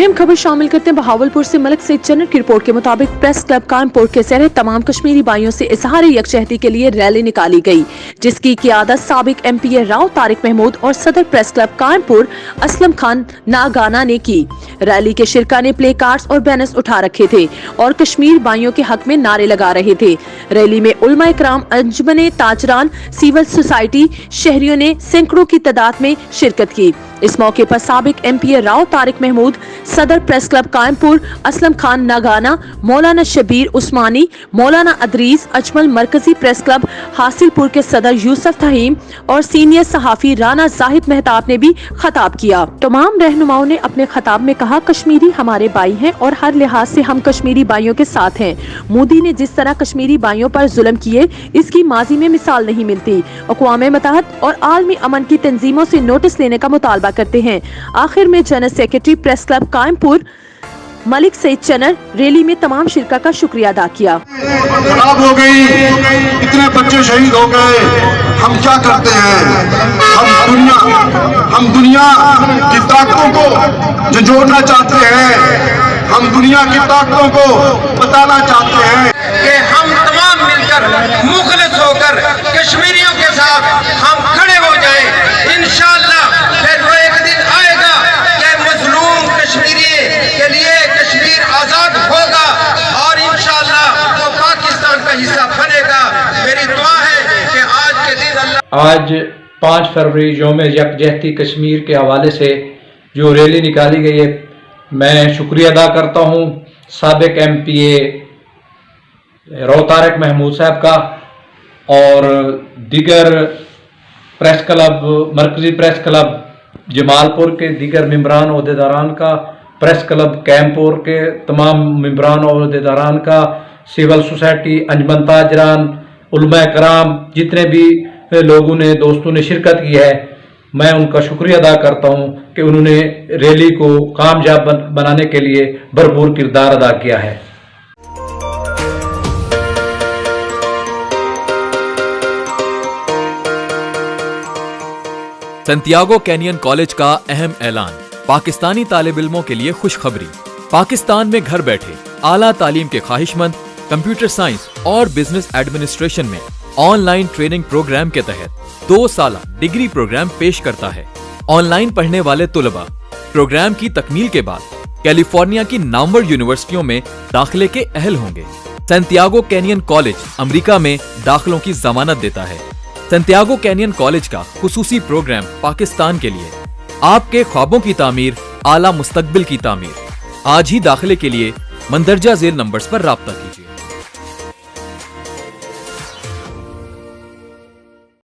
अहम खबर शामिल करते हैं बहावलपुर से। मलिक सईद चन्नर की रिपोर्ट के मुताबिक प्रेस क्लब कानपुर के सहरे तमाम कश्मीरी भाइयों से इजहार यकजहती के लिए रैली निकाली गई, जिसकी क़ियादत साबिक MP राव तारिक महमूद और सदर प्रेस क्लब कानपुर असलम खान नागाना ने की। रैली के शिरका ने प्ले कार्ड्स और बैनर्स उठा रखे थे और कश्मीर भाइयों के हक में नारे लगा रहे थे। रैली में उलमा इकराम, अंजुमन ताजरान, सिविल सोसाइटी, शहरियों ने सैकड़ों की तादाद में शिरकत की। इस मौके पर साबिक MP राव तारिक महमूद, सदर प्रेस क्लब कानपुर असलम खान नागाना, मौलाना शबीर उस्मानी, मौलाना अदरीस अजमल, मरकजी प्रेस क्लब हासिलपुर के सदर यूसुफ तहीम और सीनियर सहाफी राना जाहिद मेहताब ने भी खताब किया। तमाम रहनुमाओं ने अपने खताब में कहा, कश्मीरी हमारे भाई हैं और हर लिहाज से हम कश्मीरी भाइयों के साथ हैं। मोदी ने जिस तरह कश्मीरी भाइयों पर जुल्म किए, इसकी माजी में मिसाल नहीं मिलती। अक़वाम मुत्तहिदा और आलमी अमन की तंजीमों से नोटिस लेने का मुतालबा करते हैं। आखिर में general secretary press club Kanpur Malik Saeed Channar rally में तमाम शिरका का शुक्रिया अदा किया। खराब हो गई, इतने बच्चे शहीद हो गए, हम क्या करते हैं? हम दुनिया की ताकतों को जो जोड़ना चाहते हैं, हम दुनिया की ताकतों को बताना चाहते हैं कि हम तमाम मिलकर मुखलिस होकर कश्मीरियों के साथ हम खड़े हो जाएं। इंशाअल्लाह फिर वो एक दिन आएगा कि मजलूम कश्मीरी के लिए कश्मीर आजाद होगा और इंशाअल्लाह वो पाकिस्तान का हिस्सा बनेगा। मेरी दुआ है कि आज के दिन अल्लाह आज 5 फरवरी यौम यकजहती कश्मीर के हवाले से जो रैली निकाली गई है, मैं शुक्रिया अदा करता हूँ साबिक MP राव तारिक महमूद साहब का और दीगर प्रेस क्लब, मरकजी प्रेस क्लब जमालपुर के दीगर मेंबरान अहदेदारान का, प्रेस क्लब कैंपुर के तमाम मेंबरान और अहदेदारान का, सिविल सोसाइटी, अंजुमन ताजरान, उलमा इकराम, जितने भी लोगों ने, दोस्तों ने शिरकत की है, मैं उनका शुक्रिया अदा करता हूं कि उन्होंने रैली को कामयाब बनाने के लिए भरपूर किरदार अदा किया है। सैंटियागो कैनियन कॉलेज का अहम ऐलान, पाकिस्तानी तालिब इल्मों के लिए खुशखबरी। पाकिस्तान में घर बैठे आला तालीम के ख्वाहिशमंद कंप्यूटर साइंस और बिजनेस एडमिनिस्ट्रेशन में ऑनलाइन ट्रेनिंग प्रोग्राम के तहत 2 साला डिग्री प्रोग्राम पेश करता है। ऑनलाइन पढ़ने वाले तुलबा प्रोग्राम की तकमील के बाद कैलिफोर्निया की नामवर यूनिवर्सिटियों में दाखिले के अहल होंगे। सैंटियागो कैनियन कॉलेज अमेरिका में दाखिलों की जमानत देता है। सैंटियागो कैनियन कॉलेज का खुसूसी प्रोग्राम पाकिस्तान के लिए, आपके ख्वाबों की तामीर, आला मुस्तकबिल की तामीर। आज ही दाखिले के लिए मंदरजा झेल नंबर्स पर राब्ता कीजिए।